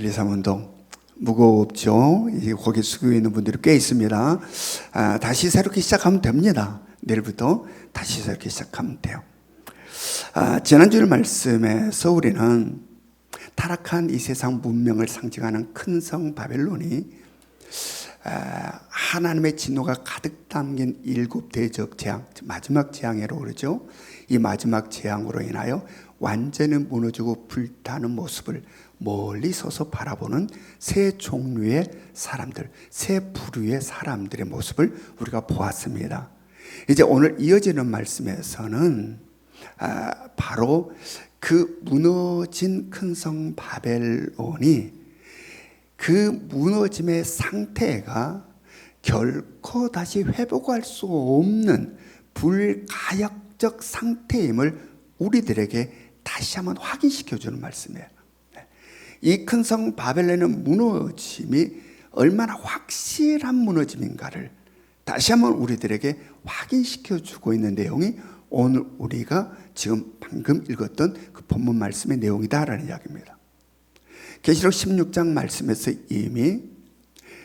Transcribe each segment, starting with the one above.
1, 2, 3 운동 무겁죠? 이제 고개 숙이고 있는 분들이 꽤 있습니다. 다시 새롭게 시작하면 됩니다. 내일부터 다시 새롭게 시작하면 돼요. 지난주 말씀에서 우리는 타락한 이 세상 문명을 상징하는 큰 성 바벨론이 하나님의 진노가 가득 담긴 7 대적 재앙, 마지막 재앙이라고 그러죠. 이 마지막 재앙으로 인하여 완전히 무너지고 불타는 모습을 멀리 서서 바라보는 세 종류의 사람들, 세 부류의 사람들의 모습을 우리가 보았습니다. 이제 오늘 이어지는 말씀에서는 바로 그 무너진 큰 성 바벨론이 그 무너짐의 상태가 결코 다시 회복할 수 없는 불가역적 상태임을 우리들에게 다시 한번 확인시켜주는 말씀이에요. 이 큰 성 바벨론의 무너짐이 얼마나 확실한 무너짐인가를 다시 한번 우리들에게 확인시켜주고 있는 내용이 오늘 우리가 지금 방금 읽었던 그 본문 말씀의 내용이다라는 이야기입니다. 계시록 16장 말씀에서 이미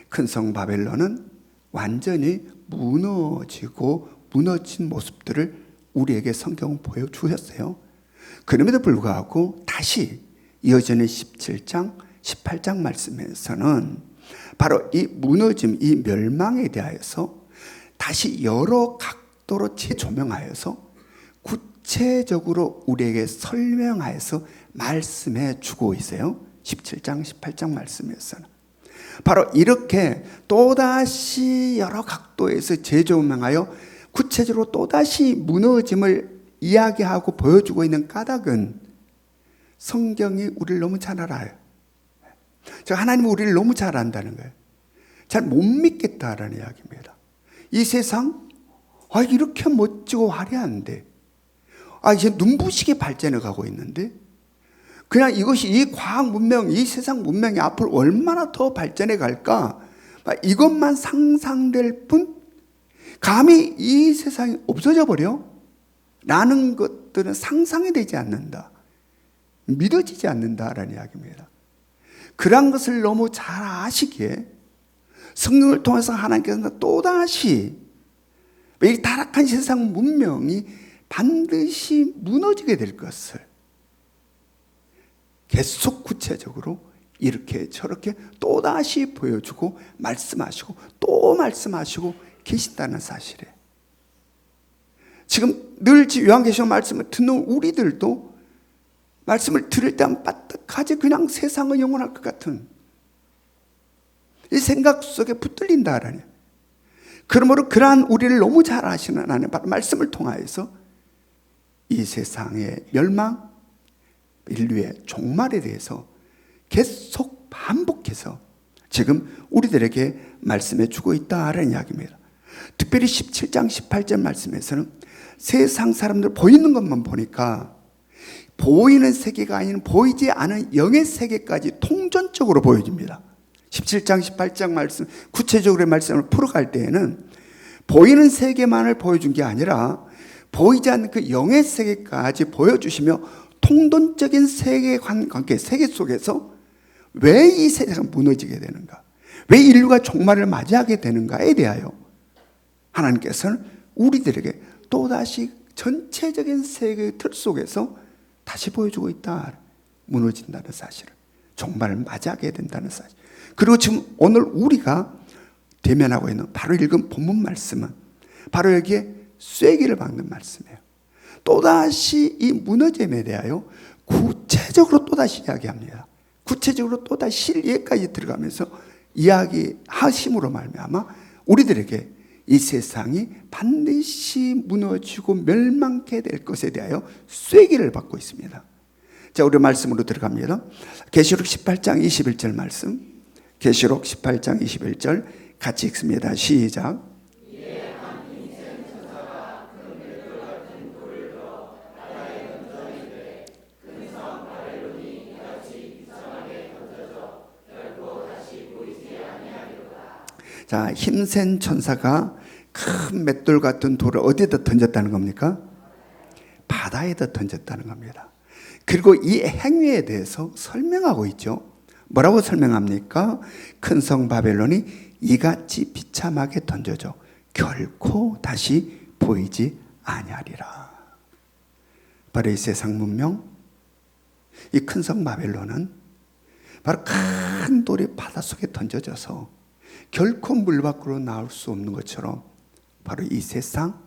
큰 성 바벨론은 완전히 무너지고 무너진 모습들을 우리에게 성경은 보여주셨어요. 그럼에도 불구하고 다시 이어지는 17장, 18장 말씀에서는 바로 이 무너짐, 이 멸망에 대하여서 다시 여러 각도로 재조명하여서 구체적으로 우리에게 설명하여서 말씀해 주고 있어요. 17장, 18장 말씀에서는 바로 이렇게 또다시 여러 각도에서 재조명하여 구체적으로 또다시 무너짐을 이야기하고 보여주고 있는 까닭은 성경이 우리를 너무 잘 알아요. 하나님은 우리를 너무 잘 안다는 거예요. 잘 못 믿겠다라는 이야기입니다. 이 세상 이렇게 멋지고 화려한데 이제 눈부시게 발전해 가고 있는데 그냥 이것이 이 과학 문명, 이 세상 문명이 앞으로 얼마나 더 발전해 갈까 이것만 상상될 뿐 감히 이 세상이 없어져 버려? 라는 것들은 상상이 되지 않는다. 믿어지지 않는다라는 이야기입니다. 그런 것을 너무 잘 아시기에 성경을 통해서 하나님께서는 또다시 이 타락한 세상 문명이 반드시 무너지게 될 것을 계속 구체적으로 이렇게 저렇게 또다시 보여주고 말씀하시고 또 말씀하시고 계신다는 사실에 지금 늘 요한계시록 말씀을 듣는 우리들도 말씀을 들을 때만 빠뜩하지 그냥 세상은 영원할 것 같은 이 생각 속에 붙들린다라니. 그러므로 그러한 우리를 너무 잘 아시는 하나님 바로 말씀을 통하여서 이 세상의 멸망, 인류의 종말에 대해서 계속 반복해서 지금 우리들에게 말씀해 주고 있다라는 이야기입니다. 특별히 17장 18절 말씀에서는 세상 사람들 보이는 것만 보니까 보이는 세계가 아닌 보이지 않은 영의 세계까지 통전적으로 보여집니다. 17장 18장 말씀 구체적으로 말씀을 풀어갈 때에는 보이는 세계만을 보여준 게 아니라 보이지 않는 그 영의 세계까지 보여주시며 통돈적인 세계관계 세계 속에서 왜 이 세상이 무너지게 되는가, 왜 인류가 종말을 맞이하게 되는가에 대하여 하나님께서는 우리들에게 또다시 전체적인 세계의 틀 속에서 다시 보여주고 있다. 무너진다는 사실을, 종말을 맞이하게 된다는 사실. 그리고 지금 오늘 우리가 대면하고 있는 바로 읽은 본문 말씀은 바로 여기에 쐐기를 박는 말씀이에요. 또다시 이 무너짐에 대하여 구체적으로 또다시 이야기합니다. 구체적으로 또다시 실예까지 들어가면서 이야기하심으로 말미암아 우리들에게 이 세상이 반드시 무너지고 멸망케 될 것에 대하여 쐐기를 받고 있습니다. 자, 우리 말씀으로 들어갑니다. 계시록 18장 21절 말씀, 계시록 18장 21절 같이 읽습니다. 시작. 자, 힘센 천사가 큰 맷돌 같은 돌을 어디에다 던졌다는 겁니까? 바다에다 던졌다는 겁니다. 그리고 이 행위에 대해서 설명하고 있죠. 뭐라고 설명합니까? 큰 성 바벨론이 이같이 비참하게 던져져 결코 다시 보이지 아니하리라. 바로 이 세상 문명, 이 큰 성 바벨론은 바로 큰 돌이 바닷속에 던져져서 결코 물 밖으로 나올 수 없는 것처럼 바로 이 세상,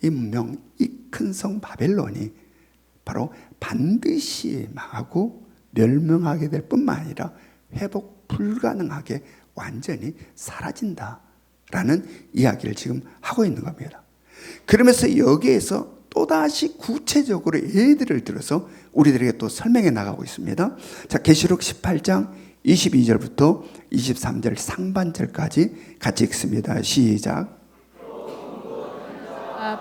이 문명, 이 큰 성 바벨론이 바로 반드시 망하고 멸망하게 될 뿐만 아니라 회복 불가능하게 완전히 사라진다라는 이야기를 지금 하고 있는 겁니다. 그러면서 여기에서 또다시 구체적으로 예들을 들어서 우리들에게 또 설명해 나가고 있습니다. 자, 계시록 18장 22절부터 23절 상반절까지 같이 읽습니다. 시작.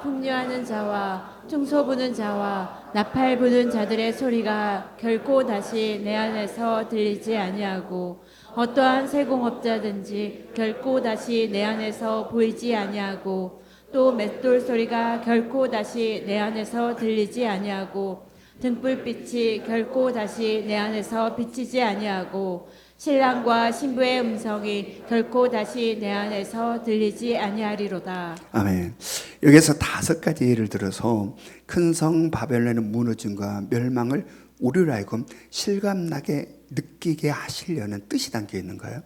풍류하는 자와 청소 부는 자와 나팔 부는 자들의 소리가 결코 다시 내 안에서 들리지 아니하고 어떠한 세공업자든지 결코 다시 내 안에서 보이지 아니하고 또 맷돌 소리가 결코 다시 내 안에서 들리지 아니하고 등불빛이 결코 다시 내 안에서 비치지 아니하고 신랑과 신부의 음성이 결코 다시 내 안에서 들리지 아니하리로다. 아멘. 여기서 5가지 예를 들어서 큰 성 바벨론의 무너짐과 멸망을 우리로 하여금 실감나게 느끼게 하시려는 뜻이 담겨 있는 거예요.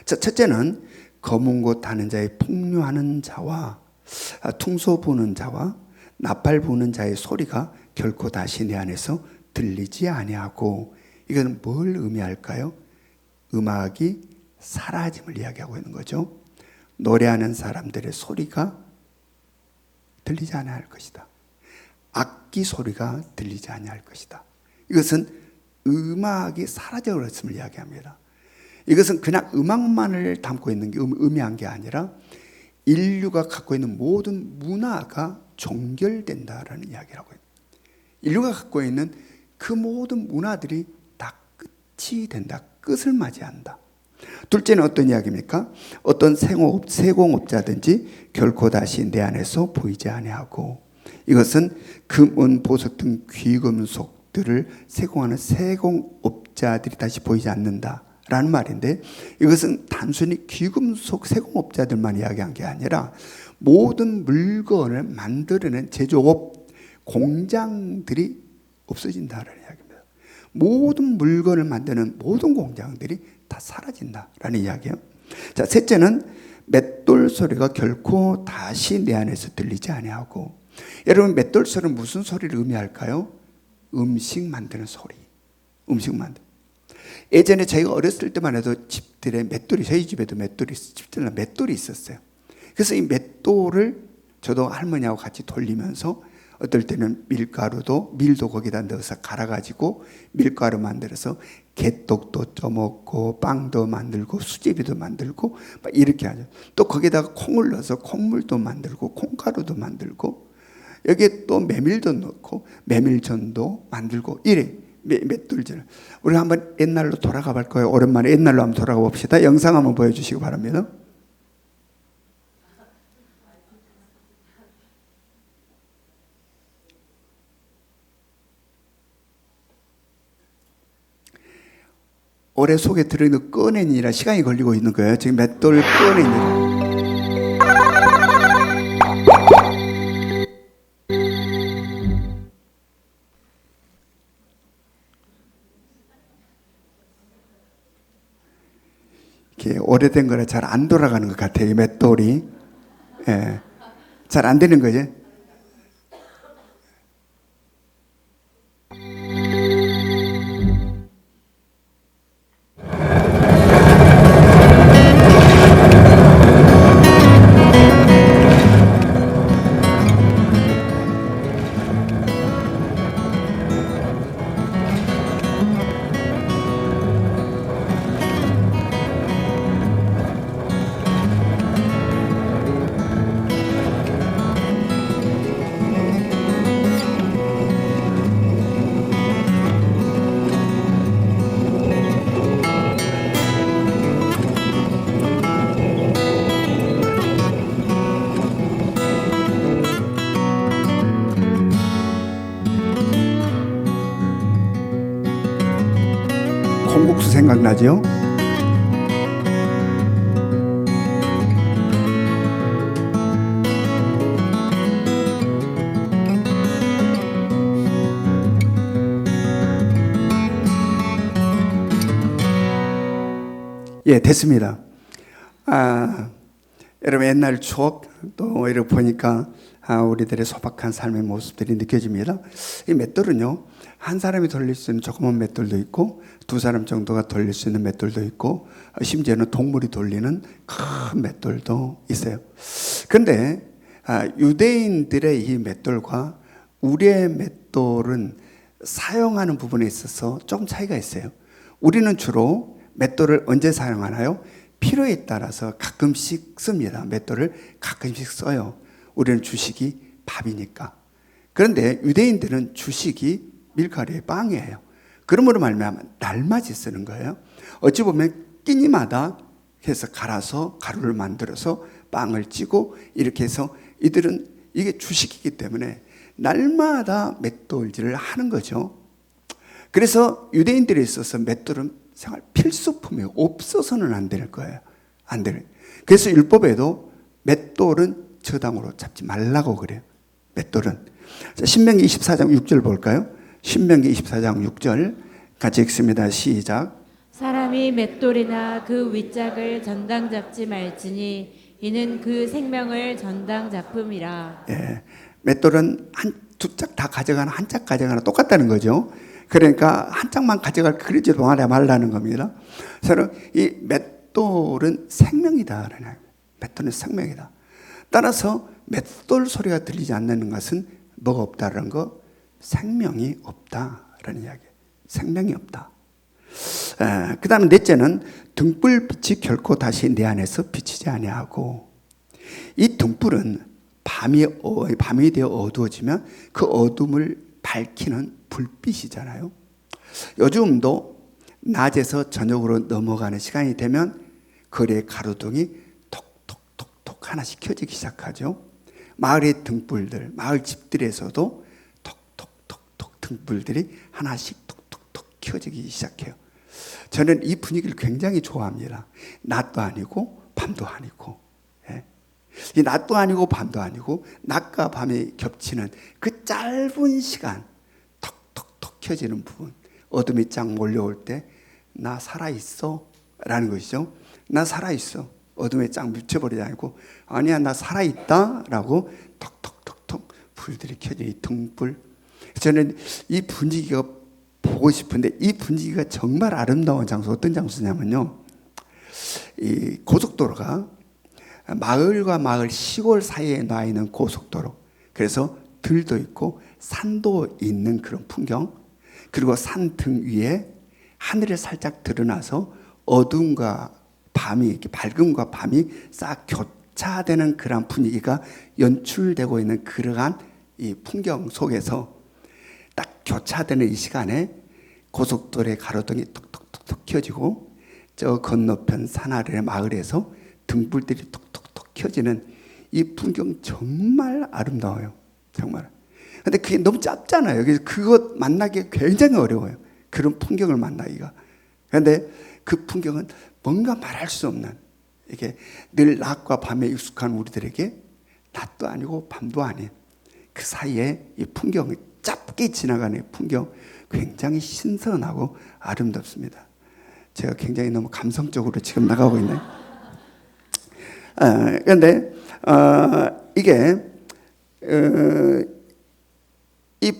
자, 첫째는 검은 곳 타는 자의 폭류하는 자와 퉁소 부는 자와 나팔 부는 자의 소리가 결코 다시 내 안에서 들리지 아니하고, 이건 뭘 의미할까요? 음악이 사라짐을 이야기하고 있는 거죠. 노래하는 사람들의 소리가 들리지 아니할 것이다. 악기 소리가 들리지 아니할 것이다. 이것은 음악이 사라져버렸음을 이야기합니다. 이것은 그냥 음악만을 담고 있는 게 의미한 게 아니라 인류가 갖고 있는 모든 문화가 종결된다라는 이야기를 하고 있습니다. 인류가 갖고 있는 그 모든 문화들이 다 끝이 된다. 끝을 맞이한다. 둘째는 어떤 이야기입니까? 어떤 세공업자든지 결코 다시 내 안에서 보이지 아니하고, 이것은 금은 보석 등 귀금속들을 세공하는 세공업자들이 다시 보이지 않는다라는 말인데, 이것은 단순히 귀금속 세공업자들만 이야기한 게 아니라 모든 물건을 만들어낸 제조업 공장들이 없어진다라는 이야기입니다. 모든 물건을 만드는 모든 공장들이 다 사라진다라는 이야기예요. 자, 셋째는 맷돌 소리가 결코 다시 내 안에서 들리지 아니하고, 여러분 맷돌 소리는 무슨 소리를 의미할까요? 음식 만드는 소리. 음식 만드. 예전에 저희가 어렸을 때만 해도 집들에 맷돌이, 저희 집에도 집들에 맷돌이 있었어요. 그래서 이 맷돌을 저도 할머니하고 같이 돌리면서 어떨 때는 밀도 거기다 넣어서 갈아가지고 밀가루 만들어서 개떡도 쪄먹고 빵도 만들고 수제비도 만들고 막 이렇게 하죠. 또 거기다가 콩을 넣어서 콩물도 만들고 콩가루도 만들고 여기에 또 메밀도 넣고 메밀전도 만들고 이래. 맷돌질. 우리 한번 옛날로 돌아가 볼 거예요. 오랜만에 옛날로 한번 돌아가 봅시다. 영상 한번 보여주시기 바랍니다. 올해 속에 들어있는 거 꺼내니라 시간이 걸리고 있는 거예요. 지금 맷돌 꺼내니라. 이렇게 오래된 거라 잘 안 돌아가는 것 같아요. 이 맷돌이. 예. 잘 안 되는 거죠. 생각나죠? 예, 됐습니다. 여러분 옛날 추억 또 이렇게 보니까 우리들의 소박한 삶의 모습들이 느껴집니다. 이 맷돌은요, 한 사람이 돌릴 수 있는 조그만 맷돌도 있고 두 사람 정도가 돌릴 수 있는 맷돌도 있고 심지어는 동물이 돌리는 큰 맷돌도 있어요. 그런데 유대인들의 이 맷돌과 우리의 맷돌은 사용하는 부분에 있어서 조금 차이가 있어요. 우리는 주로 맷돌을 언제 사용하나요? 필요에 따라서 가끔씩 씁니다. 맷돌을 가끔씩 써요. 우리는 주식이 밥이니까. 그런데 유대인들은 주식이 밀가루의 빵이에요. 그러므로 말미암아 날맞이 쓰는 거예요. 어찌 보면 끼니마다 해서 갈아서 가루를 만들어서 빵을 찌고 이렇게 해서 이들은 이게 주식이기 때문에 날마다 맷돌질을 하는 거죠. 그래서 유대인들에 있어서 맷돌은 생활 필수품이에요. 없어서는 안 될 거예요. 안 될. 그래서 율법에도 맷돌은 저당으로 잡지 말라고 그래요. 맷돌은. 자, 신명기 24장 6절 볼까요? 신명기 24장 6절 같이 읽습니다. 시작. 사람이 맷돌이나 그 윗짝을 전당 잡지 말지니 이는 그 생명을 전당 잡음이라. 예, 맷돌은 두 짝 다 가져가나 한 짝 가져가나 똑같다는 거죠. 그러니까 한 짝만 가져갈 그러지도 말라는 겁니다. 그래서 이 맷돌은 생명이다. 맷돌은 생명이다. 따라서 맷돌 소리가 들리지 않는 것은 뭐가 없다라는 거, 생명이 없다라는 이야기예요. 생명이 없다. 그 다음에 넷째는 등불빛이 결코 다시 내 안에서 비치지 아니하고, 이 등불은 밤이 되어 어두워지면 그 어둠을 밝히는 불빛이잖아요. 요즘도 낮에서 저녁으로 넘어가는 시간이 되면 거리의 가로등이 톡톡톡톡 하나씩 켜지기 시작하죠. 마을의 등불들, 마을 집들에서도 톡톡톡톡 등불들이 하나씩 톡톡톡 켜지기 시작해요. 저는 이 분위기를 굉장히 좋아합니다. 낮도 아니고 밤도 아니고, 이 낮도 아니고 밤도 아니고 낮과 밤이 겹치는 그 짧은 시간, 톡톡톡 켜지는 부분, 어둠이 쫙 몰려올 때 나 살아있어? 라는 것이죠. 나 살아있어. 어둠에 쫙 묻혀버리지 않고 아니야 나 살아있다 라고 톡톡톡톡 불들이 켜져. 이 등불. 저는 이 분위기가 보고 싶은데, 이 분위기가 정말 아름다운 장소, 어떤 장소냐면요, 이 고속도로가 마을과 마을, 시골 사이에 나 있는 고속도로. 그래서 들도 있고 산도 있는 그런 풍경, 그리고 산 등 위에 하늘에 살짝 드러나서 어둠과 밤이, 이렇게 밝음과 밤이 싹 교차되는 그런 분위기가 연출되고 있는 그러한 이 풍경 속에서 딱 교차되는 이 시간에 고속도로의 가로등이 톡톡톡톡 켜지고 저 건너편 산 아래 마을에서 등불들이 톡톡톡 켜지는 이 풍경 정말 아름다워요. 정말. 근데 그게 너무 짧잖아요. 그래서 그것 만나기 굉장히 어려워요. 그런 풍경을 만나기가. 그런데 그 풍경은 뭔가 말할 수 없는, 이게 늘 낮과 밤에 익숙한 우리들에게 낮도 아니고 밤도 아닌 그 사이에 이 풍경이 짧게 지나가는 풍경, 굉장히 신선하고 아름답습니다. 제가 굉장히 너무 감성적으로 지금 나가고 있네요. 그런데 이게 이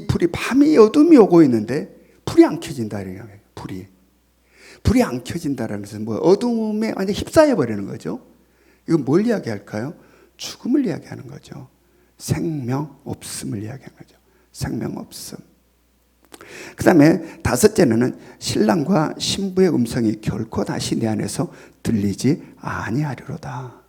불이 밤이 어둠이 오고 있는데 불이 안 켜진다 이래요. 불이 안 켜진다라는 것은 뭐 어둠에 완전 휩싸여 버리는 거죠. 이건 뭘 이야기할까요? 죽음을 이야기하는 거죠. 생명 없음을 이야기하는 거죠. 생명 없음. 그 다음에 다섯째는 신랑과 신부의 음성이 결코 다시 내 안에서 들리지 아니하리로다.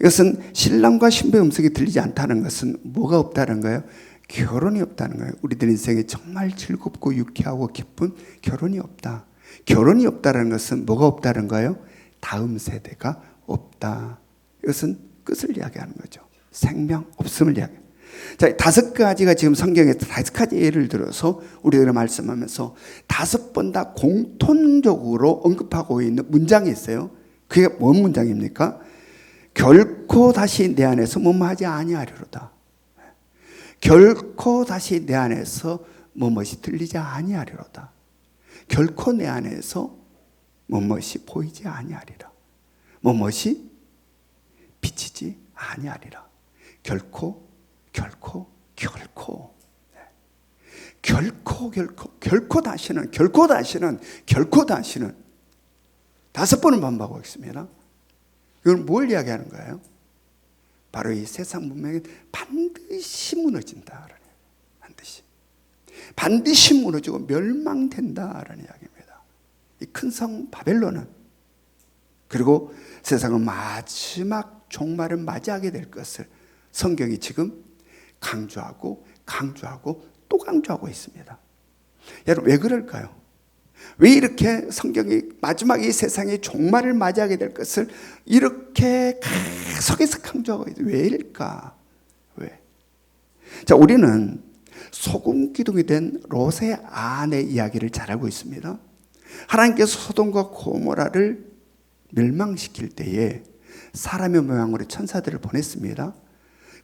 이것은 신랑과 신부의 음성이 들리지 않다는 것은 뭐가 없다는 거예요? 결혼이 없다는 거예요. 우리들 인생에 정말 즐겁고 유쾌하고 기쁜 결혼이 없다. 결혼이 없다는 것은 뭐가 없다는 거예요? 다음 세대가 없다. 이것은 끝을 이야기하는 거죠. 생명 없음을 이야기해요. 자, 5가지가 지금 성경에 5가지 예를 들어서 우리들이 말씀하면서 5번 다 공통적으로 언급하고 있는 문장이 있어요. 그게 뭔 문장입니까? 결코 다시 내 안에서 뭐뭐하지 아니하리로다. 결코 다시 내 안에서 뭐뭇이 들리지 아니하리로다. 결코 내 안에서 뭐뭇이 보이지 아니하리라. 뭐뭇이 비치지 아니하리라. 결코 다시는 5번을 반복하고 있습니다. 이건 뭘 이야기하는 거예요? 바로 이 세상 문명이 반드시 무너진다. 반드시 무너지고 멸망된다라는 이야기입니다. 이 큰 성 바벨론은, 그리고 세상은 마지막 종말을 맞이하게 될 것을 성경이 지금 강조하고 또 강조하고 있습니다. 여러분, 왜 그럴까요? 왜 이렇게 성경이 마지막 이 세상의 종말을 맞이하게 될 것을 이렇게 계속해서 강조하고 있어요? 왜일까? 왜? 자, 우리는 소금 기둥이 된 롯의 아내 이야기를 잘 알고 있습니다. 하나님께서 소돔과 고모라를 멸망시킬 때에 사람의 모양으로 천사들을 보냈습니다.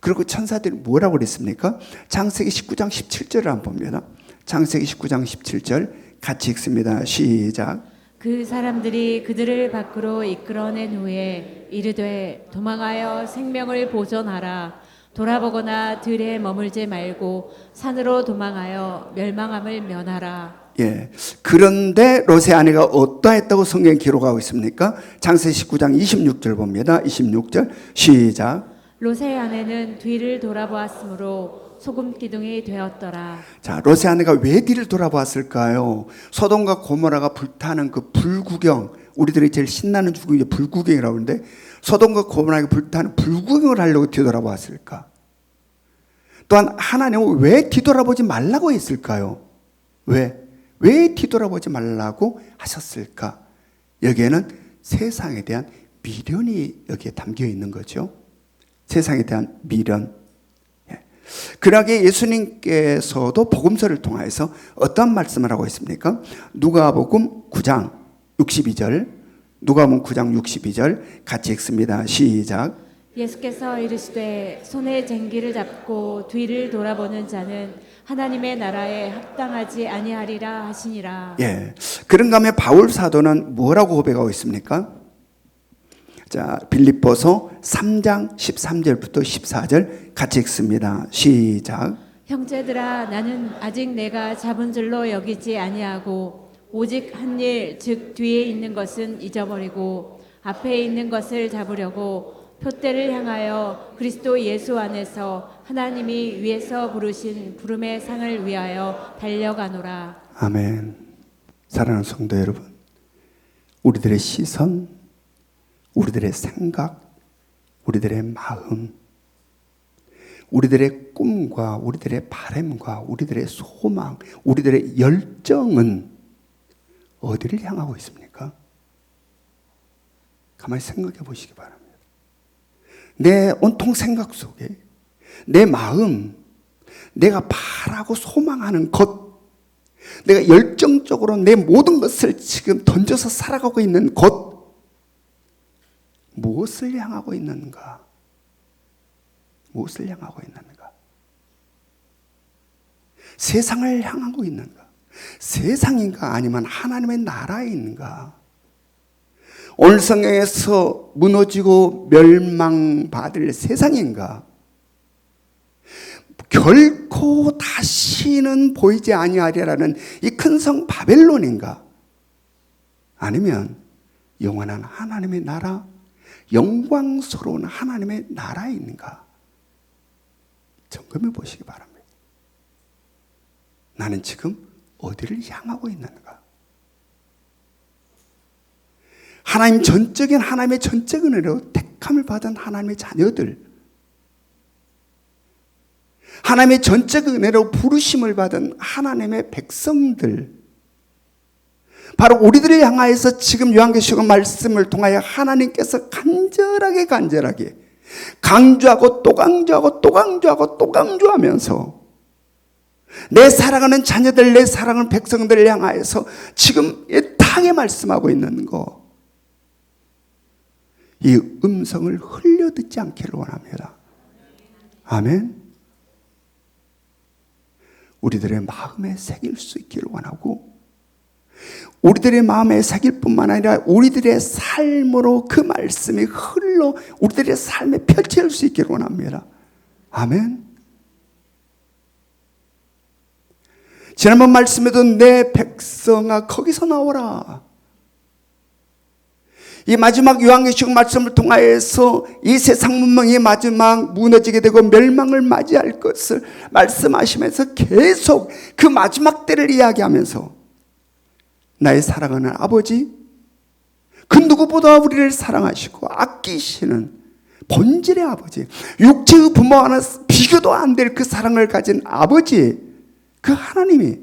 그리고 천사들이 뭐라고 그랬습니까? 창세기 19장 17절을 한번 봅니다. 창세기 19장 17절 같이 읽습니다. 시작. 그 사람들이 그들을 밖으로 이끌어낸 후에 이르되 도망하여 생명을 보존하라. 돌아보거나 들에 머물지 말고 산으로 도망하여 멸망함을 면하라. 예. 그런데 롯의 아내가 어떠했다고 성경에 기록하고 있습니까? 창세기 19장 26절 봅니다. 26절 시작. 롯의 아내는 뒤를 돌아보았으므로 소금 기둥이 되었더라. 자, 롯의 아내가 왜 뒤를 돌아보았을까요? 소돔과 고모라가 불타는 그 불구경, 우리들이 제일 신나는 죽음이 불구경이라고 하는데, 소돔과 고모라가 불타는 불구경을 하려고 뒤돌아보았을까? 또한 하나님은 왜 뒤돌아보지 말라고 했을까요? 왜 뒤돌아보지 말라고 하셨을까? 여기에는 세상에 대한 미련이 여기에 담겨 있는 거죠. 세상에 대한 미련. 그러기에 예수님께서도 복음서를 통해서 어떤 말씀을 하고 있습니까? 누가복음 9장 62절, 누가복음 9장 62절 같이 읽습니다. 시작. 예수께서 이르시되 손에 쟁기를 잡고 뒤를 돌아보는 자는 하나님의 나라에 합당하지 아니하리라 하시니라. 예. 그런가 하면 바울 사도는 뭐라고 고백하고 있습니까? 자, 빌립보서 3장 13절부터 14절 같이 읽습니다. 시작. 형제들아, 나는 아직 내가 잡은 줄로 여기지 아니하고 오직 한 일, 즉 뒤에 있는 것은 잊어버리고 앞에 있는 것을 잡으려고 표대를 향하여 그리스도 예수 안에서 하나님이 위에서 부르신 부름의 상을 위하여 달려가노라. 아멘. 사랑하는 성도 여러분, 우리들의 시선, 우리들의 생각, 우리들의 마음, 우리들의 꿈과 우리들의 바람과 우리들의 소망, 우리들의 열정은 어디를 향하고 있습니까? 가만히 생각해 보시기 바랍니다. 내 온통 생각 속에 내 마음, 내가 바라고 소망하는 것, 내가 열정적으로 내 모든 것을 지금 던져서 살아가고 있는 것, 무엇을 향하고 있는가? 무엇을 향하고 있는가? 세상을 향하고 있는가? 세상인가? 아니면 하나님의 나라에 있는가? 오늘 성경에서 무너지고 멸망받을 세상인가? 결코 다시는 보이지 아니하리라는 이 큰 성 바벨론인가? 아니면 영원한 하나님의 나라, 영광스러운 하나님의 나라에 있는가? 점검해 보시기 바랍니다. 나는 지금 어디를 향하고 있는가? 하나님 전적인 하나님의 전적 은혜로 택함을 받은 하나님의 자녀들, 하나님의 전적 은혜로 부르심을 받은 하나님의 백성들, 바로 우리들을 향하여서 지금 요한계시록 말씀을 통하여 하나님께서 간절하게 강조하고 또 강조하고 또 강조하고 또 강조하면서 내 사랑하는 자녀들, 내 사랑하는 백성들을 향하여서 지금 애타게 말씀하고 있는 거, 이 음성을 흘려듣지 않기를 원합니다. 아멘. 우리들의 마음에 새길 수 있기를 원하고, 우리들의 마음에 새길 뿐만 아니라 우리들의 삶으로 그 말씀이 흘러 우리들의 삶에 펼쳐질 수 있기를 원합니다. 아멘. 지난번 말씀에도 내 백성아 거기서 나오라. 이 마지막 요한계시록 말씀을 통하여서 이 세상 문명이 마지막 무너지게 되고 멸망을 맞이할 것을 말씀하시면서 계속 그 마지막 때를 이야기하면서 나의 사랑하는 아버지, 그 누구보다 우리를 사랑하시고 아끼시는 본질의 아버지, 육체의 부모와는 비교도 안 될 그 사랑을 가진 아버지, 그 하나님이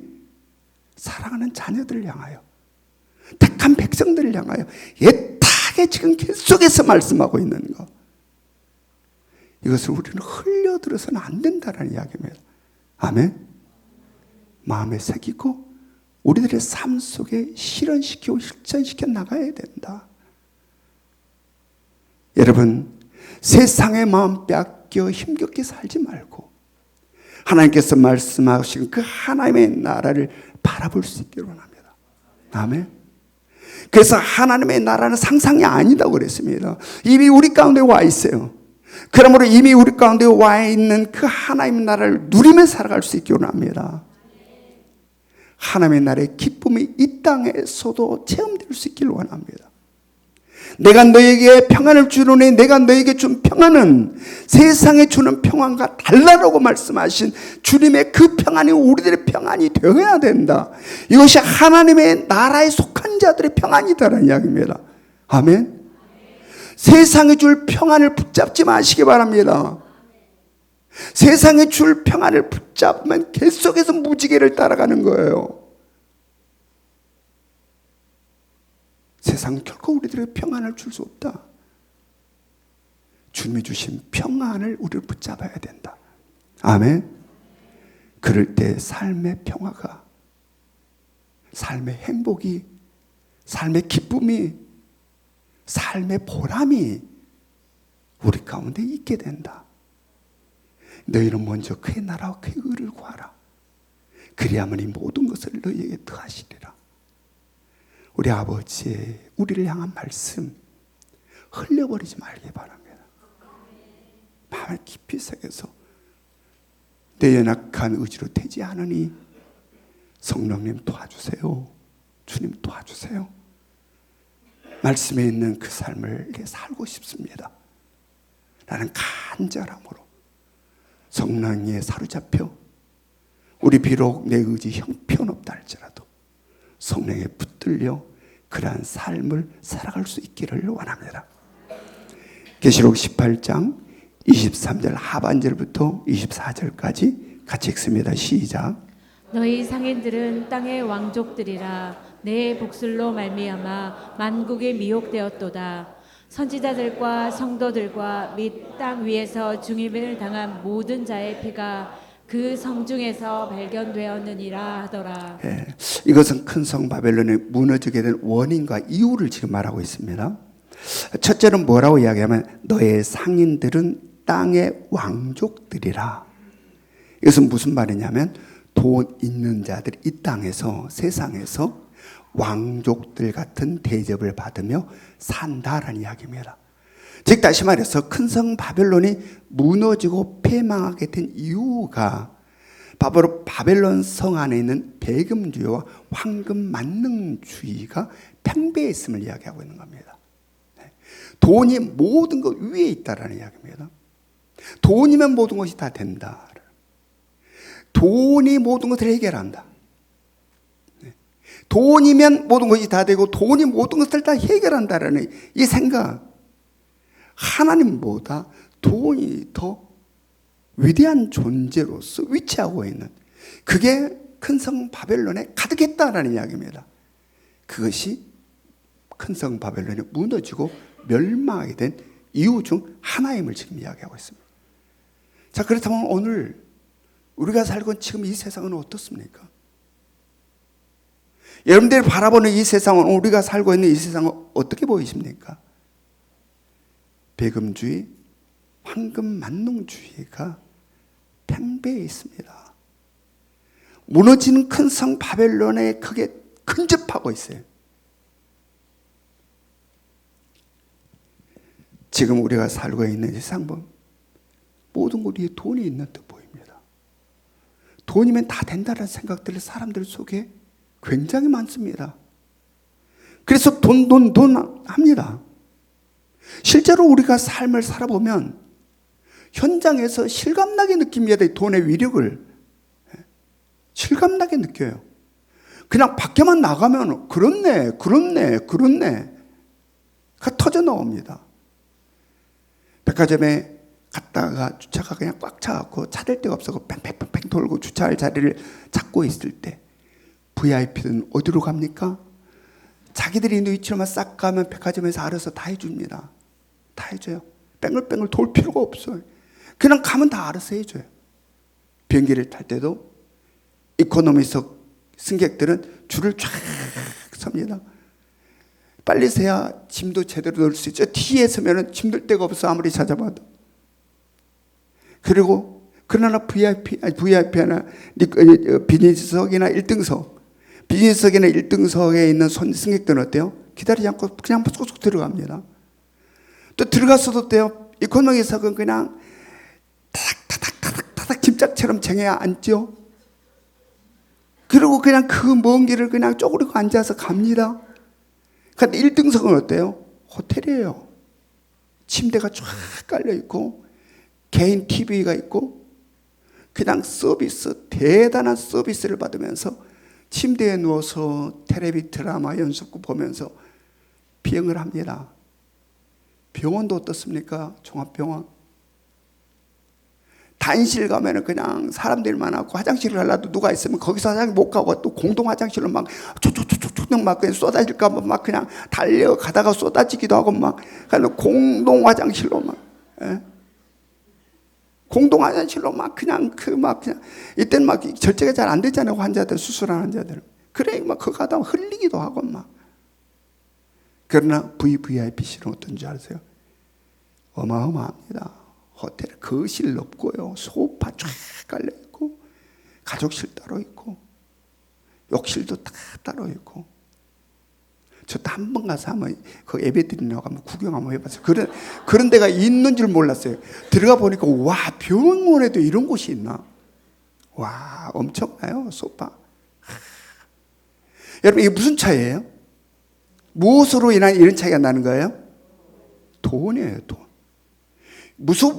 사랑하는 자녀들을 향하여, 택한 백성들을 향하여 애타게 지금 계속해서 말씀하고 있는 것, 이것을 우리는 흘려들어서는 안 된다는 이야기입니다. 아멘. 마음에 새기고 우리들의 삶 속에 실현시키고 실천시켜 나가야 된다. 여러분, 세상의 마음 빼앗겨 힘겹게 살지 말고 하나님께서 말씀하신 그 하나님의 나라를 바라볼 수 있기를 원합니다. 아멘. 그래서 하나님의 나라는 상상이 아니다고 그랬습니다. 이미 우리 가운데 와 있어요. 그러므로 이미 우리 가운데 와 있는 그 하나님의 나라를 누리며 살아갈 수 있기를 원합니다. 하나님의 나라의 기쁨이 이 땅에서도 체험될 수 있기를 원합니다. 내가 너에게 평안을 주노니 내가 너에게 준 평안은 세상에 주는 평안과 달라라고 말씀하신 주님의 그 평안이 우리들의 평안이 되어야 된다. 이것이 하나님의 나라에 속한 자들의 평안이다라는 이야기입니다. 아멘. 세상에 줄 평안을 붙잡지 마시기 바랍니다. 세상에 줄 평안을 붙잡으면 계속해서 무지개를 따라가는 거예요. 세상은 결코 우리들에게 평안을 줄 수 없다. 주님이 주신 평안을 우리를 붙잡아야 된다. 아멘. 그럴 때 삶의 평화가, 삶의 행복이, 삶의 기쁨이, 삶의 보람이 우리 가운데 있게 된다. 너희는 먼저 그의 나라와 그의 의를 구하라. 그리하면 이 모든 것을 너희에게 더하시리라. 우리 아버지의 우리를 향한 말씀 흘려버리지 말기 바랍니다. 마음을 깊이 새겨서 내 연약한 의지로 되지 않으니 성령님 도와주세요. 주님 도와주세요. 말씀에 있는 그 삶을 살고 싶습니다. 라는 간절함으로 성령에 사로잡혀 우리 비록 내 의지 형편없다 할지라도 성령에 붙들려 그러한 삶을 살아갈 수 있기를 원합니다. 계시록 18장 23절 하반절부터 24절까지 같이 읽습니다. 시작. 너희 상인들은 땅의 왕족들이라 내 복술로 말미암아 만국이 미혹되었도다. 선지자들과 성도들과 및 땅 위에서 중임을 당한 모든 자의 피가 그 성중에서 발견되었느니라 하더라. 예, 이것은 큰 성 바벨론이 무너지게 된 원인과 이유를 지금 말하고 있습니다. 첫째는 뭐라고 이야기하면 너의 상인들은 땅의 왕족들이라. 이것은 무슨 말이냐면 돈 있는 자들이 이 땅에서, 세상에서 왕족들 같은 대접을 받으며 산다라는 이야기입니다. 즉 다시 말해서 큰 성 바벨론이 무너지고 패망하게 된 이유가 바로 바벨론 성 안에 있는 배금주의와 황금 만능주의가 팽배했음을 이야기하고 있는 겁니다. 돈이 모든 것 위에 있다라는 이야기입니다. 돈이면 모든 것이 다 된다. 돈이 모든 것을 해결한다. 돈이면 모든 것이 다 되고 돈이 모든 것을 다 해결한다라는 이 생각. 하나님보다 돈이 더 위대한 존재로서 위치하고 있는, 그게 큰 성 바벨론에 가득했다라는 이야기입니다. 그것이 큰 성 바벨론이 무너지고 멸망하게 된 이유 중 하나임을 지금 이야기하고 있습니다. 자, 그렇다면 오늘 우리가 살고 지금 이 세상은 어떻습니까? 여러분들이 바라보는 이 세상은, 우리가 살고 있는 이 세상은 어떻게 보이십니까? 배금주의, 황금만능주의가 팽배해 있습니다. 무너지는 큰 성 바벨론에 그게 근접하고 있어요. 지금 우리가 살고 있는 세상은 모든 우리의 돈이 있는 듯 보입니다. 돈이면 다 된다는 생각들이 사람들 속에 굉장히 많습니다. 그래서 돈 합니다. 실제로 우리가 삶을 살아보면 현장에서 실감나게 느낍니다. 돈의 위력을 실감나게 느껴요. 그냥 밖에만 나가면 그렇네 가 터져 나옵니다. 백화점에 갔다가 주차가 그냥 꽉 차갖고 찾을 데가 없어서 팽팽팽 돌고 주차할 자리를 찾고 있을 때 VIP는 어디로 갑니까? 자기들이 있는 위치로만 싹 가면 백화점에서 알아서 다 해줍니다. 다 해줘요. 뺑글뺑글 돌 필요가 없어요. 그냥 가면 다 알아서 해줘요. 비행기를 탈 때도 이코노미석 승객들은 줄을 쫙 섭니다. 빨리 서야 짐도 제대로 넣을 수 있죠. 뒤에 서면 짐 넣을 데가 없어, 아무리 찾아봐도. 그리고 그러나 VIP나 비즈니스석이나 1등석, 비즈니스석이나 1등석에 있는 승객들은 어때요? 기다리지 않고 그냥 쏙쏙 들어갑니다. 또 들어갔어도 돼요. 이코노미석은 그냥 타닥타닥 짐짝처럼 쟁여야 앉죠. 그리고 그냥 그 먼 길을 그냥 쪼그리고 앉아서 갑니다. 근데 1등석은 어때요? 호텔이에요. 침대가 쫙 깔려있고 개인 TV가 있고 그냥 서비스, 대단한 서비스를 받으면서 침대에 누워서 텔레비 드라마 연속극 보면서 비행을 합니다. 병원도 어떻습니까? 종합병원. 단실 가면은 그냥 사람들이 많았고 화장실을 가려도 누가 있으면 거기서 화장실 못 가고 또 공동 화장실로 막 툭툭툭툭 막 그냥 쏟아질까 봐 막 그냥 달려가다가 쏟아지기도 하고 막 그냥 공동 화장실로 막 공동 화장실로 막 그냥 그냥 이때는 막 절제가 잘 안 되잖아요. 환자들, 수술한 환자들. 그래 막 그거 가다가 흘리기도 하고 막. 그러나 VVIP실은 어떤 줄 아세요? 어마어마합니다. 호텔 거실 넓고요, 소파 쫙 깔려있고 가족실 따로 있고 욕실도 다 따로 있고. 저도 한 번 가서 한번 그 예배드리려고 한번 구경 한번 해봤어요. 그런 데가 있는 줄 몰랐어요. 들어가 보니까 와, 병원에도 이런 곳이 있나? 와, 엄청나요. 소파. 여러분, 이게 무슨 차이예요? 무엇으로 인한 이런 차이가 나는 거예요? 돈이에요. 돈.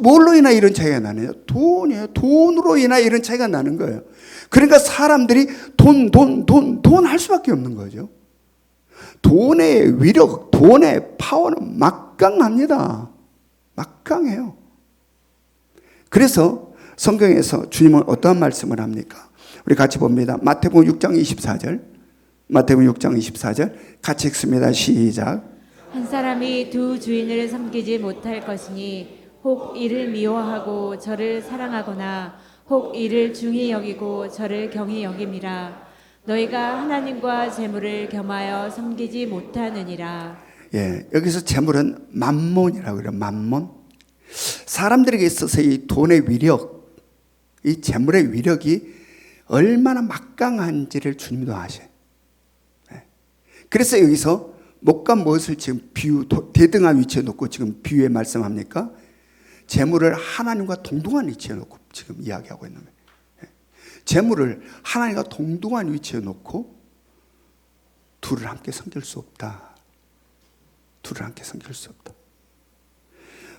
뭘로 인해 이런 차이가 나느냐? 돈이에요. 돈으로 인해 이런 차이가 나는 거예요. 그러니까 사람들이 돈 할 수밖에 없는 거죠. 돈의 위력, 돈의 파워는 막강합니다. 막강해요. 그래서 성경에서 주님은 어떠한 말씀을 합니까? 우리 같이 봅니다. 마태복음 6장 24절. 마태복음 6장 24절 같이 읽습니다. 시작. 한 사람이 두 주인을 섬기지 못할 것이니 혹 이를 미워하고 저를 사랑하거나 혹 이를 중히 여기고 저를 경히 여김이라. 너희가 하나님과 재물을 겸하여 섬기지 못하느니라. 예, 여기서 재물은 만몬이라고 그래요. 만몬. 사람들에게 있어서 이 돈의 위력, 이 재물의 위력이 얼마나 막강한지를 주님도 아셔요. 그래서 여기서 못과 무엇을 지금 대등한 위치에 놓고 지금 비유에 말씀합니까? 재물을 하나님과 동등한 위치에 놓고 지금 이야기하고 있는 거예요. 재물을 하나님과 동등한 위치에 놓고 둘을 함께 섬길 수 없다. 둘을 함께 섬길 수 없다.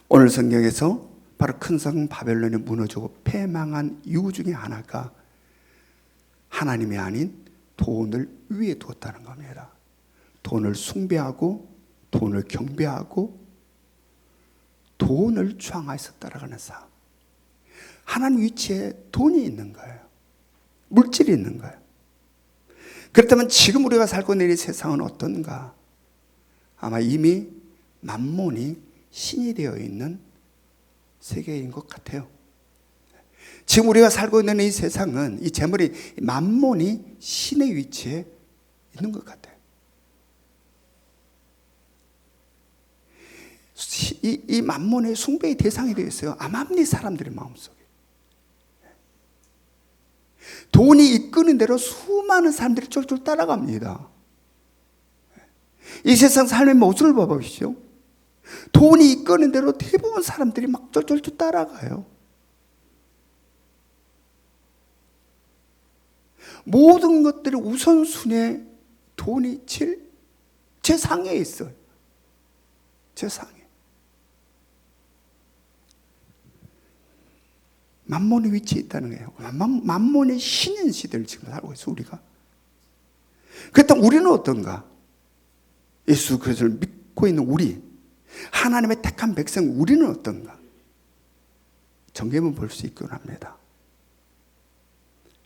오늘 성경에서 바로 큰 성 바벨론이 무너지고 패망한 이유 중에 하나가 하나님이 아닌 돈을 위에 두었다는 겁니다. 돈을 숭배하고 돈을 경배하고 돈을 추앙하였었다라는 삶. 하나님 위치에 돈이 있는 거예요. 물질이 있는 거예요. 그렇다면 지금 우리가 살고 있는 이 세상은 어떤가? 아마 이미 만몬이 신이 되어 있는 세계인 것 같아요. 지금 우리가 살고 있는 이 세상은 이 재물이 만몬이 신의 위치에 있는 것 같아요. 이 만몬의 숭배의 대상이 되어 있어요. 암암리 사람들의 마음속에. 돈이 이끄는 대로 수많은 사람들이 쫄쫄 따라갑니다. 이 세상 삶의 모습을 봐보십시오. 돈이 이끄는 대로 대부분 사람들이 막 쫄쫄 따라가요. 모든 것들의 우선순위에 돈이 제일 최상에 있어요. 최상에. 만몬의 위치에 있다는 거예요. 만몬의 신인 시대를 지금 살고 있어요, 우리가. 그렇다면 우리는 어떤가? 예수 그리스도를 믿고 있는 우리, 하나님의 택한 백성 우리는 어떤가? 정개만 볼 수 있긴 합니다.